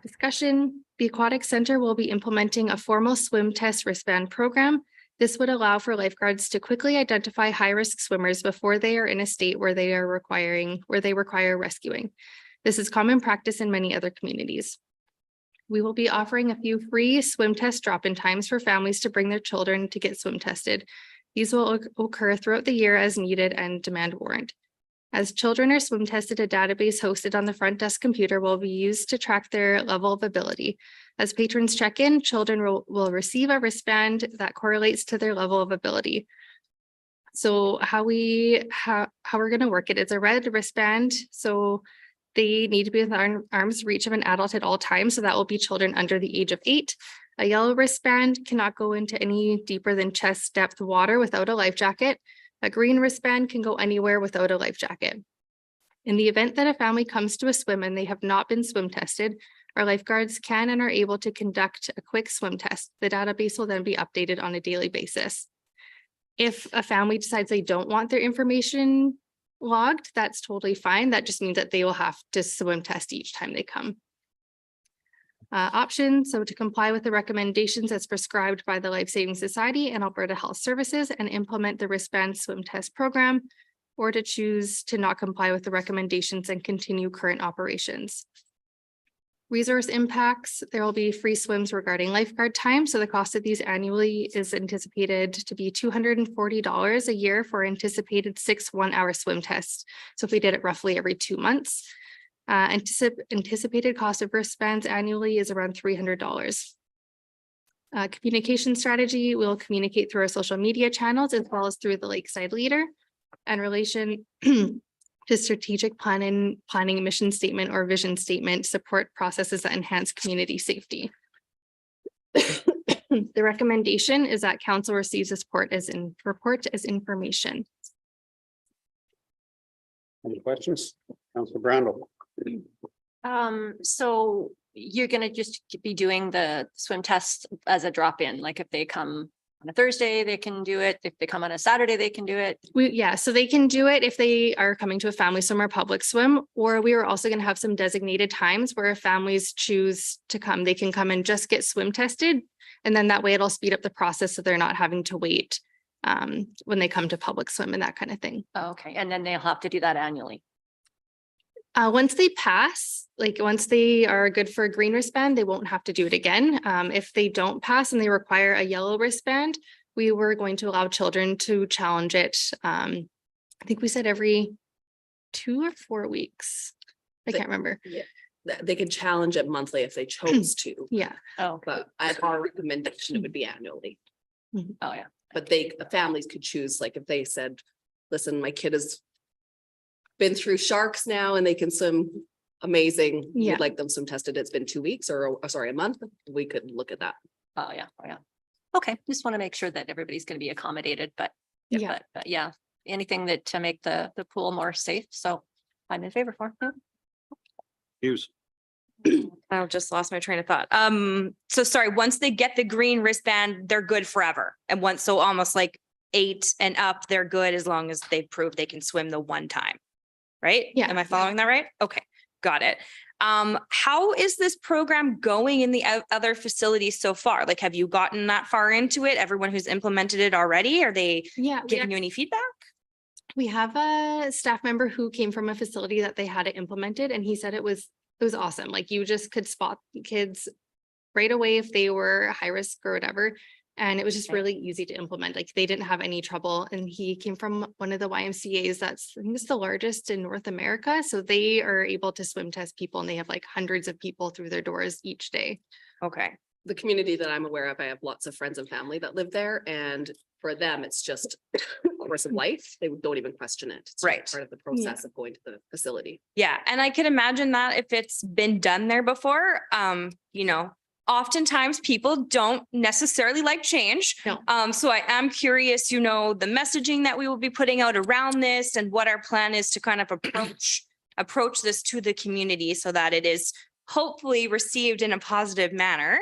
[SPEAKER 12] Discussion: the Aquatic Center will be implementing a formal swim test wristband program. This would allow for lifeguards to quickly identify high-risk swimmers before they are in a state where they require rescuing. This is common practice in many other communities. We will be offering a few free swim test drop-in times for families to bring their children to get swim tested. These will occur throughout the year as needed and demand warrant. As children are swim tested, a database hosted on the front desk computer will be used to track their level of ability. As patrons check in, children will receive a wristband that correlates to their level of ability. So how we're going to work it is a red wristband. So they need to be within arm's reach of an adult at all times. So that will be children under the age of 8. A yellow wristband cannot go into any deeper than chest depth water without a life jacket. A green wristband can go anywhere without a life jacket. In the event that a family comes to a swim and they have not been swim tested, our lifeguards can and are able to conduct a quick swim test. The database will then be updated on a daily basis. If a family decides they don't want their information logged, that's totally fine. That just means that they will have to swim test each time they come. Options: so to comply with the recommendations as prescribed by the Life Saving Society and Alberta Health Services and implement the wristband swim test program, or to choose to not comply with the recommendations and continue current operations. Resource impacts: there will be free swims regarding lifeguard time. So the cost of these annually is anticipated to be $240 a year for anticipated 6 1-hour swim tests. So if we did it roughly every 2 months, anticipated cost of wristbands annually is around $300. Communication strategy: we'll communicate through our social media channels as well as through the Lakeside Leader. And to strategic planning mission statement or vision statement, support processes that enhance community safety. The recommendation is that council receives this report as information.
[SPEAKER 2] Any questions? Councilor Brandel.
[SPEAKER 3] So you're gonna just be doing the swim test as a drop-in, like if they come on a Thursday, they can do it. If they come on a Saturday, they can do it.
[SPEAKER 12] So they can do it if they are coming to a family swim or public swim, or we are also gonna have some designated times where if families choose to come, they can come and just get swim tested. And then that way it'll speed up the process so they're not having to wait when they come to public swim and that kind of thing.
[SPEAKER 3] Oh, okay, and then they'll have to do that annually.
[SPEAKER 12] Once they pass, like once they are good for a green wristband, they won't have to do it again. If they don't pass and they require a yellow wristband, we were going to allow children to challenge it. I think we said every 2 or 4 weeks. I can't remember.
[SPEAKER 13] Yeah, they could challenge it monthly if they chose to,
[SPEAKER 12] Yeah.
[SPEAKER 3] Oh,
[SPEAKER 13] but at our recommendation, it would be annually.
[SPEAKER 3] oh, yeah.
[SPEAKER 13] But families could choose, like if they said, listen, my kid has been through sharks now and they can swim amazing.
[SPEAKER 12] Yeah.
[SPEAKER 13] We'd like them swim tested. It's been 2 weeks or sorry, a month. We could look at that.
[SPEAKER 3] Oh, yeah, oh, yeah. Okay, just want to make sure that everybody's gonna be accommodated, but
[SPEAKER 12] Yeah.
[SPEAKER 3] but yeah, anything that to make the pool more safe, so I'm in favor for. Yeah.
[SPEAKER 2] Hughes.
[SPEAKER 4] I just lost my train of thought. So sorry, once they get the green wristband, they're good forever. And once, so almost like 8 and up, they're good as long as they prove they can swim the one time. Right?
[SPEAKER 12] Yeah.
[SPEAKER 4] Am I following that right? Okay, got it. How is this program going in the other facilities so far? Like, have you gotten that far into it? Everyone who's implemented it already? Are they
[SPEAKER 12] Yeah.
[SPEAKER 4] giving you any feedback?
[SPEAKER 12] We have a staff member who came from a facility that they had it implemented and he said it was awesome. Like you just could spot kids right away if they were high risk or whatever. And it was just
[SPEAKER 3] Okay.
[SPEAKER 12] really easy to implement. Like they didn't have any trouble. And he came from one of the YMCA's that's, I think it's the largest in North America. So they are able to swim test people and they have like hundreds of people through their doors each day.
[SPEAKER 4] Okay.
[SPEAKER 13] The community that I'm aware of, I have lots of friends and family that live there, and for them, it's just a course of life. They don't even question it. It's just
[SPEAKER 4] Right.
[SPEAKER 13] part of the process of going to the facility.
[SPEAKER 4] Yeah, and I can imagine that if it's been done there before, oftentimes people don't necessarily like change.
[SPEAKER 12] No.
[SPEAKER 4] So I am curious, the messaging that we will be putting out around this and what our plan is to kind of approach this to the community so that it is hopefully received in a positive manner.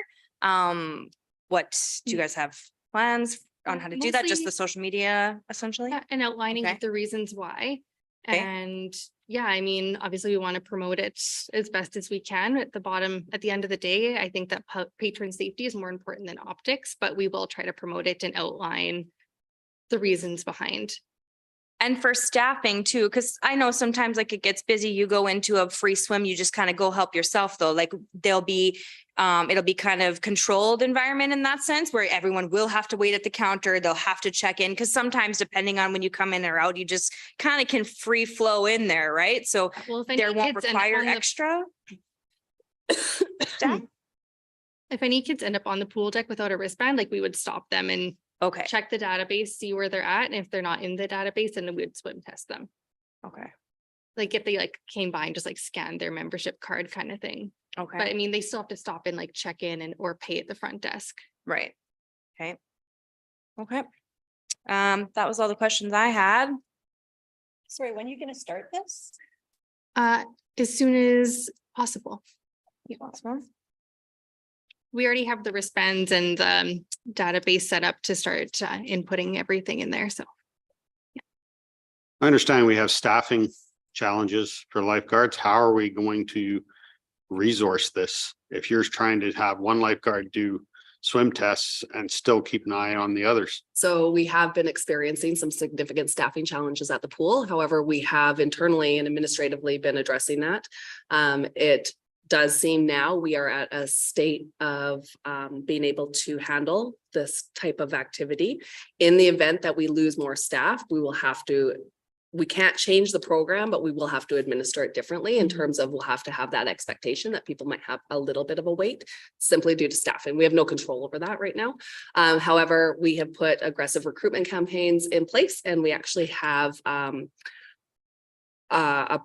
[SPEAKER 4] What do you guys have plans on how to do that? Just
[SPEAKER 12] Mostly-
[SPEAKER 4] the social media essentially?
[SPEAKER 12] Yeah, and outlining
[SPEAKER 4] Okay.
[SPEAKER 12] the reasons why.
[SPEAKER 4] Okay.
[SPEAKER 12] And yeah, I mean, obviously we want to promote it as best as we can. At the end of the day, I think that patron safety is more important than optics, but we will try to promote it and outline the reasons behind.
[SPEAKER 4] And for staffing too, because I know sometimes like it gets busy, you go into a free swim, you just kind of go help yourself though. Like it'll be kind of controlled environment in that sense where everyone will have to wait at the counter. They'll have to check in because sometimes depending on when you come in or out, you just kind of can free flow in there, right? So
[SPEAKER 12] Well, if any
[SPEAKER 4] there won't
[SPEAKER 12] kids end up
[SPEAKER 4] require
[SPEAKER 12] on the-
[SPEAKER 4] extra. staff?
[SPEAKER 12] If any kids end up on the pool deck without a wristband, like we would stop them and
[SPEAKER 4] Okay,
[SPEAKER 12] check the database, see where they're at. And if they're not in the database, then we would swim test them.
[SPEAKER 4] okay,
[SPEAKER 12] Like if they like came by and just like scanned their membership card kind of thing. But
[SPEAKER 4] okay,
[SPEAKER 12] I mean, they still have to stop and like check in and or pay at the front desk.
[SPEAKER 4] right. Okay. Okay. That was all the questions I had.
[SPEAKER 3] Sorry, when are you gonna start this?
[SPEAKER 12] As soon as possible.
[SPEAKER 4] Awesome.
[SPEAKER 12] We already have the wristbands and the database set up to start inputting everything in there. So
[SPEAKER 2] I understand we have staffing challenges for lifeguards. How are we going to resource this? If you're trying to have one lifeguard do swim tests and still keep an eye on the others.
[SPEAKER 13] So we have been experiencing some significant staffing challenges at the pool. However, we have internally and administratively been addressing that. It does seem now we are at a state of being able to handle this type of activity. In the event that we lose more staff, we can't change the program, but we will have to administer it differently in terms of we'll have to have that expectation that people might have a little bit of a wait simply due to staffing. We have no control over that right now. However, we have put aggressive recruitment campaigns in place and we actually have a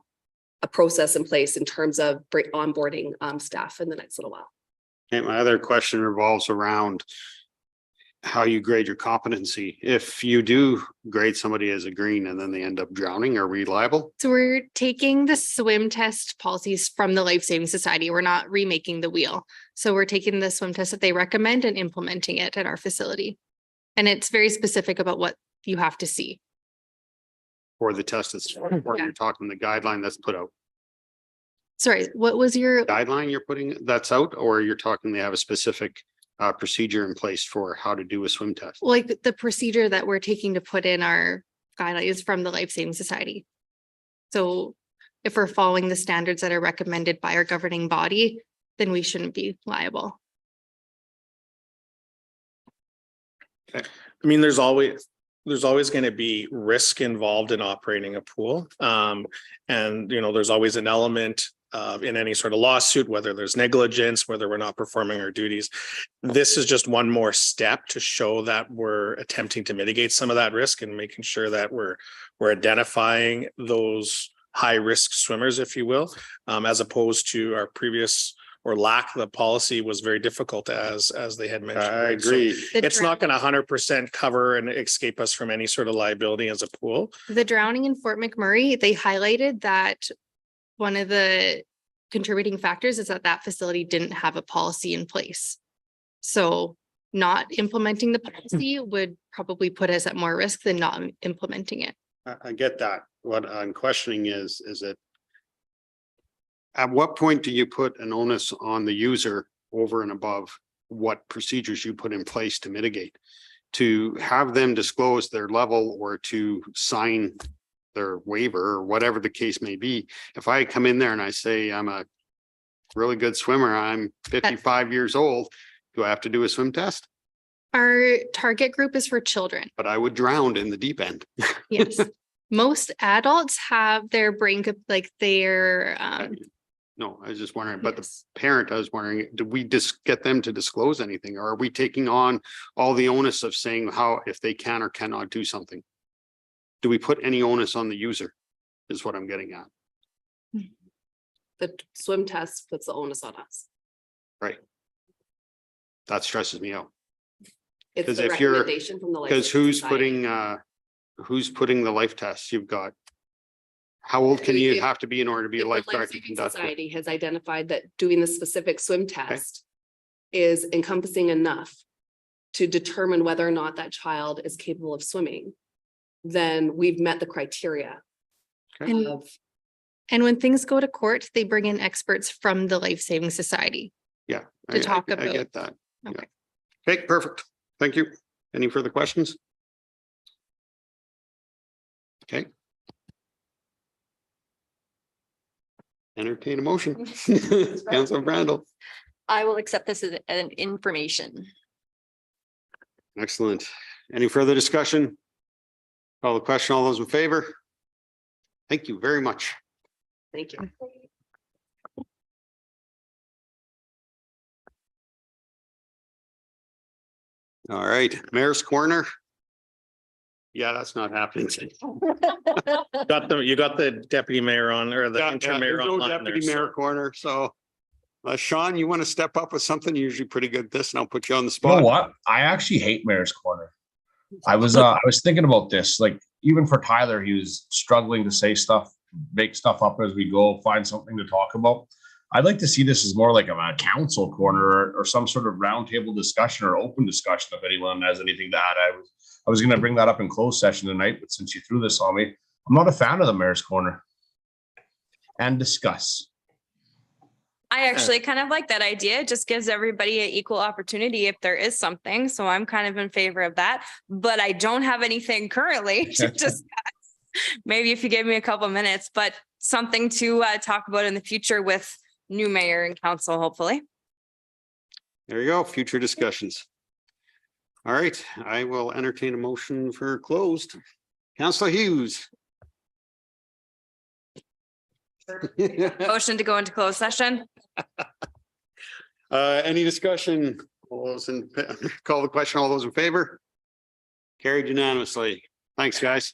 [SPEAKER 13] process in place in terms of onboarding staff in the next little while.
[SPEAKER 2] Okay, my other question revolves around how you grade your competency. If you do grade somebody as a green and then they end up drowning, are we liable?
[SPEAKER 12] So we're taking the swim test policies from the Life Saving Society. We're not remaking the wheel. So we're taking the swim test that they recommend and implementing it at our facility. And it's very specific about what you have to see.
[SPEAKER 2] For the test that's, or you're talking the guideline that's put out?
[SPEAKER 12] Sorry, what was your,
[SPEAKER 2] Guideline you're putting that's out, or you're talking they have a specific procedure in place for how to do a swim test?
[SPEAKER 12] like the procedure that we're taking to put in our guidelines from the Life Saving Society? So if we're following the standards that are recommended by our governing body, then we shouldn't be liable.
[SPEAKER 9] I mean, there's always going to be risk involved in operating a pool. And, you know, there's always an element in any sort of lawsuit, whether there's negligence, whether we're not performing our duties. This is just one more step to show that we're attempting to mitigate some of that risk and making sure that we're identifying those high risk swimmers, if you will, as opposed to our previous or lack of the policy was very difficult as they had mentioned.
[SPEAKER 2] I
[SPEAKER 9] right? So
[SPEAKER 2] agree.
[SPEAKER 9] it's not going to 100% cover and escape us from any sort of liability as a pool.
[SPEAKER 12] The drowning in Fort McMurray, they highlighted that one of the contributing factors is that that facility didn't have a policy in place. So not implementing the policy would probably put us at more risk than not implementing it.
[SPEAKER 2] I get that. What I'm questioning is it at what point do you put an onus on the user over and above what procedures you put in place to mitigate? To have them disclose their level or to sign their waiver or whatever the case may be. If I come in there and I say I'm a really good swimmer, I'm 55 years old, do I have to do a swim test?
[SPEAKER 12] Our target group is for children.
[SPEAKER 2] But I would drown in the deep end.
[SPEAKER 12] Yes. Most adults have their brain, like their,
[SPEAKER 2] No, I was just wondering, but the
[SPEAKER 12] yes.
[SPEAKER 2] parent, I was wondering, do we just get them to disclose anything? Or are we taking on all the onus of saying how, if they can or cannot do something? Do we put any onus on the user is what I'm getting at.
[SPEAKER 13] The swim test puts the onus on us.
[SPEAKER 2] Right. That stresses me out.
[SPEAKER 13] It's
[SPEAKER 2] 'Cause
[SPEAKER 13] the
[SPEAKER 2] if you're-
[SPEAKER 13] recommendation from the. Life
[SPEAKER 2] Because
[SPEAKER 13] Saving
[SPEAKER 2] who's
[SPEAKER 13] Society.
[SPEAKER 2] putting the life tests? You've got. How old can you
[SPEAKER 13] If-
[SPEAKER 2] have to be in order to be
[SPEAKER 13] If
[SPEAKER 2] a
[SPEAKER 13] the
[SPEAKER 2] lifeguard?
[SPEAKER 13] Life
[SPEAKER 2] to
[SPEAKER 13] Saving
[SPEAKER 2] conduct it?
[SPEAKER 13] Society has identified that doing the specific swim test is encompassing enough to determine whether or not that child is capable of swimming, then we've met the criteria
[SPEAKER 12] And,
[SPEAKER 13] of.
[SPEAKER 12] and when things go to court, they bring in experts from the Life Saving Society.
[SPEAKER 2] Yeah.
[SPEAKER 12] To talk
[SPEAKER 2] I
[SPEAKER 12] about.
[SPEAKER 2] get that. Yeah.
[SPEAKER 12] Okay.
[SPEAKER 2] Okay, perfect. Thank you. Any further questions? Okay. Entertain a motion. Councilor Brandel.
[SPEAKER 3] I will accept this as an information.
[SPEAKER 2] Excellent. Any further discussion? Call the question. All those in favor? Thank you very much.
[SPEAKER 13] Thank you.
[SPEAKER 2] All right, Mayor's Corner. Yeah, that's not happening.
[SPEAKER 9] You got the deputy mayor on or the
[SPEAKER 2] Yeah,
[SPEAKER 9] interim mayor
[SPEAKER 2] there's no
[SPEAKER 9] on there.
[SPEAKER 2] deputy mayor corner, so. Sean, you want to step up with something? You're usually pretty good at this and I'll put you on the
[SPEAKER 10] You know
[SPEAKER 2] spot.
[SPEAKER 10] what? I actually hate Mayor's Corner. I was thinking about this, like even for Tyler, he was struggling to say stuff, make stuff up as we go, find something to talk about. I'd like to see this as more like a council corner or some sort of roundtable discussion or open discussion if anyone has anything to add. I was going to bring that up in closed session tonight, but since you threw this on me, I'm not a fan of the Mayor's Corner. And discuss.
[SPEAKER 4] I actually kind of like that idea. It just gives everybody an equal opportunity if there is something. So I'm kind of in favor of that, but I don't have anything currently to discuss. Maybe if you gave me a couple minutes, but something to talk about in the future with new mayor and council, hopefully.
[SPEAKER 2] There you go, future discussions. All right, I will entertain a motion for closed. Councilor Hughes.
[SPEAKER 4] Motion to go into closed session.
[SPEAKER 2] Any discussion? All those in, call the question, all those in favor? Carried unanimously. Thanks, guys.